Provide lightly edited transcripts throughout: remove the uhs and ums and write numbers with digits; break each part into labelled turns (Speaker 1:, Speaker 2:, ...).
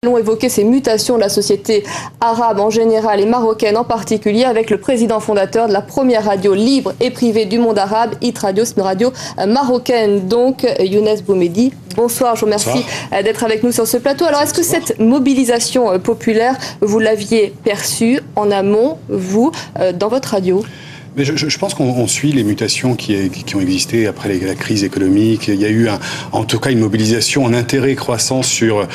Speaker 1: Nous allons évoquer ces mutations de la société arabe en général et marocaine en particulier avec le président fondateur de la première radio libre et privée du monde arabe, Hit Radio, c'est une radio marocaine. Donc, Younes Boumedi, bonsoir, je vous remercie d'être avec nous sur ce plateau. Alors, est-ce que cette mobilisation populaire, vous l'aviez perçue en amont, vous, dans votre radio ?
Speaker 2: Mais je pense qu'on suit les mutations qui ont existé après la crise économique. Il y a eu en tout cas une mobilisation, un intérêt croissant sur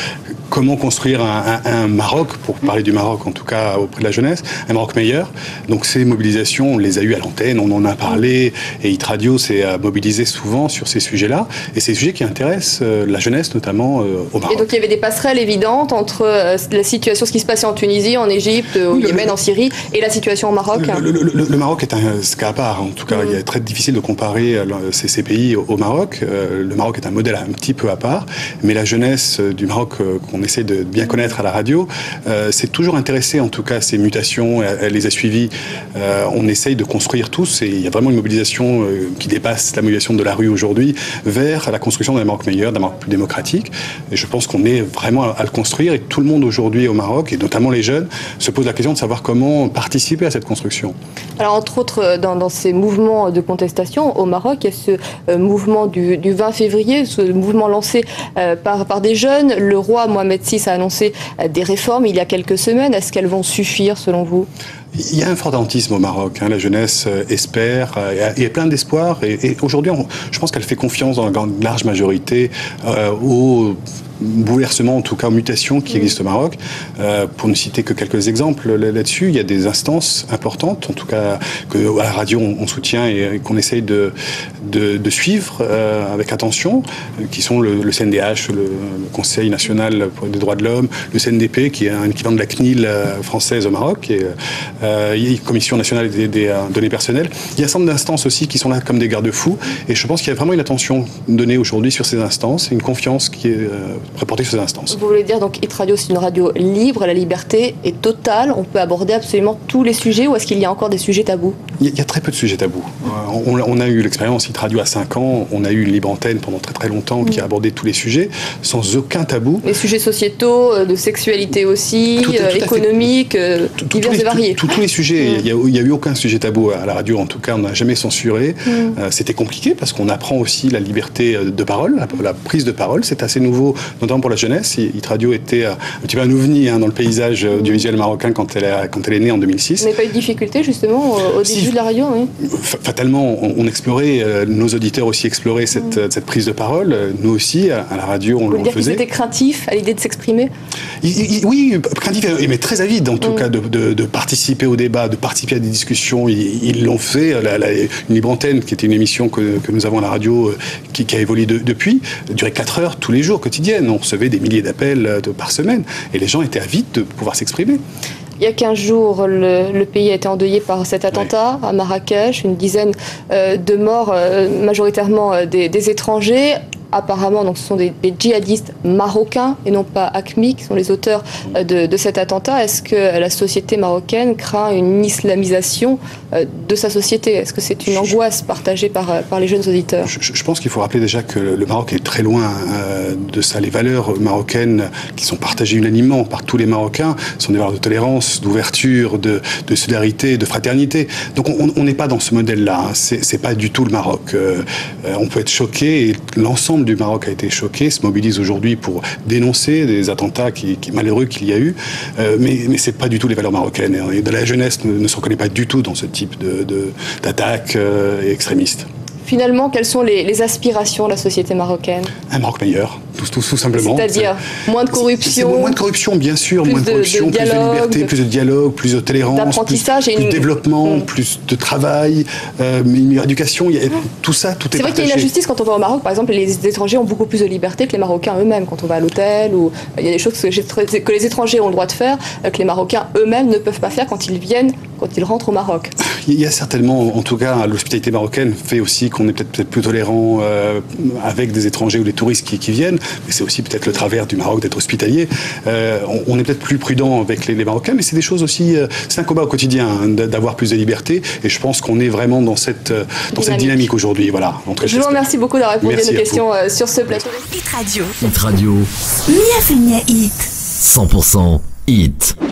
Speaker 2: comment construire un Maroc, pour parler du Maroc en tout cas auprès de la jeunesse, un Maroc meilleur. Donc ces mobilisations, on les a eues à l'antenne, on en a parlé, et Hit Radio s'est mobilisé souvent sur ces sujets-là. Et c'est des sujets qui intéressent la jeunesse notamment au Maroc.
Speaker 1: Et donc il y avait des passerelles évidentes entre la situation, ce qui se passait en Tunisie, en Égypte, au Yémen, en Syrie, et la situation au Maroc.
Speaker 2: Le Maroc est un cas à part, en tout cas. Il est très difficile de comparer ces pays au Maroc. Le Maroc est un modèle un petit peu à part, mais la jeunesse du Maroc qu'on essaie de bien connaître à la radio s'est toujours intéressée en tout cas à ces mutations, elle les a suivies. On essaye de construire tous, et il y a vraiment une mobilisation qui dépasse la mobilisation de la rue aujourd'hui vers la construction d'un Maroc meilleur, d'un Maroc plus démocratique. Et je pense qu'on est vraiment à le construire, et tout le monde aujourd'hui au Maroc, et notamment les jeunes, se pose la question de savoir comment participer à cette construction.
Speaker 1: Alors entre autres, dans ces mouvements de contestation au Maroc, il y a ce mouvement du 20 février, ce mouvement lancé par des jeunes. Le roi Mohamed VI a annoncé des réformes il y a quelques semaines. Est-ce qu'elles vont suffire selon vous ?
Speaker 2: Il y a un fort attentisme au Maroc. La jeunesse espère, il y a plein d'espoir. Et aujourd'hui, je pense qu'elle fait confiance dans la large majorité aux bouleversements, en tout cas aux mutations qui existent au Maroc. Pour ne citer que quelques exemples là-dessus, il y a des instances importantes, en tout cas qu'à la radio on soutient et qu'on essaye de suivre avec attention, qui sont le CNDH, le Conseil national des droits de l'homme, le CNDP, qui est un équivalent de la CNIL française au Maroc, et il y a une Commission nationale des données personnelles. Il y a un certain nombre d'instances aussi qui sont là comme des garde-fous, et je pense qu'il y a vraiment une attention donnée aujourd'hui sur ces instances, et une confiance qui est préportée sur ces instances.
Speaker 1: Vous voulez dire donc Hit Radio, c'est une radio libre, la liberté est totale, on peut aborder absolument tous les sujets, ou est-ce qu'il y a encore des sujets tabous ?
Speaker 2: Il y a très peu de sujets tabous. On a eu l'expérience Hit Radio à 5 ans, on a eu une libre antenne pendant très très longtemps qui a abordé tous les sujets sans aucun tabou.
Speaker 1: Les sujets sociétaux, de sexualité aussi, économiques, divers et variés.
Speaker 2: Tous les sujets, il n'y a eu aucun sujet tabou à la radio, en tout cas on n'a jamais censuré. C'était compliqué parce qu'on apprend aussi la liberté de parole, la prise de parole, c'est assez nouveau, notamment pour la jeunesse. Hit Radio était un petit peu un ovni dans le paysage audiovisuel marocain quand elle est née en 2006.
Speaker 1: Vous n'avez pas eu de difficulté justement au début de la radio, oui.
Speaker 2: Fatalement, on explorait, nos auditeurs aussi exploraient cette prise de parole. Nous aussi, à la radio, on le faisait. Vous voulez dire qu'ils étaient craintifs à l'idée de s'exprimer ? Oui, craintifs, mais très avides en tout cas de participer au débat, de participer à des discussions. Ils l'ont fait. Une libre antenne, qui était une émission que nous avons à la radio, qui a évolué depuis, durait 4 heures tous les jours, quotidiennes. On recevait des milliers d'appels par semaine, et les gens étaient avides de pouvoir s'exprimer.
Speaker 1: Il y a 15 jours, le pays a été endeuillé par cet attentat à Marrakech, une dizaine de morts, majoritairement des étrangers. Apparemment, donc, ce sont des djihadistes marocains et non pas AQMI qui sont les auteurs de cet attentat. Est-ce que la société marocaine craint une islamisation de sa société ? Est-ce que c'est une angoisse partagée par les jeunes auditeurs ?
Speaker 2: Je pense qu'il faut rappeler déjà que le Maroc est très loin de ça. Les valeurs marocaines qui sont partagées unanimement par tous les Marocains sont des valeurs de tolérance, d'ouverture, de solidarité, de fraternité. Donc on n'est pas dans ce modèle-là. C'est pas du tout le Maroc. On peut être choqué, et l'ensemble du Maroc a été choqué, se mobilise aujourd'hui pour dénoncer des attentats qui malheureux qu'il y a eu, mais c'est pas du tout les valeurs marocaines. Et la jeunesse ne se reconnaît pas du tout dans ce type d'attaques extrémistes.
Speaker 1: Finalement, quelles sont les aspirations de la société marocaine ?
Speaker 2: Un Maroc meilleur, tout simplement.
Speaker 1: C'est-à-dire moins de corruption,
Speaker 2: moins de corruption, bien sûr, moins de corruption, plus de liberté, plus de dialogue, plus de tolérance,
Speaker 1: d'apprentissage,
Speaker 2: plus de développement, plus de travail, une meilleure éducation. Tout ça, tout est partagé.
Speaker 1: C'est vrai qu'il y a une injustice quand on va au Maroc. Par exemple, les étrangers ont beaucoup plus de liberté que les Marocains eux-mêmes. Quand on va à l'hôtel, ou il y a des choses que les étrangers ont le droit de faire, que les Marocains eux-mêmes ne peuvent pas faire quand ils rentrent au Maroc.
Speaker 2: Il y a certainement, en tout cas, l'hospitalité marocaine fait aussi qu'on est peut-être plus tolérant avec des étrangers ou des touristes qui viennent, mais c'est aussi peut-être le travers du Maroc d'être hospitalier. On est peut-être plus prudent avec les Marocains, mais c'est des choses aussi, c'est un combat au quotidien d'avoir plus de liberté, et je pense qu'on est vraiment dans cette dynamique aujourd'hui. Voilà,
Speaker 1: je vous remercie beaucoup d'avoir répondu à nos questions sur ce plateau.
Speaker 3: Hit Radio. Hit Radio. Bienvenue à Hit. 100% hit.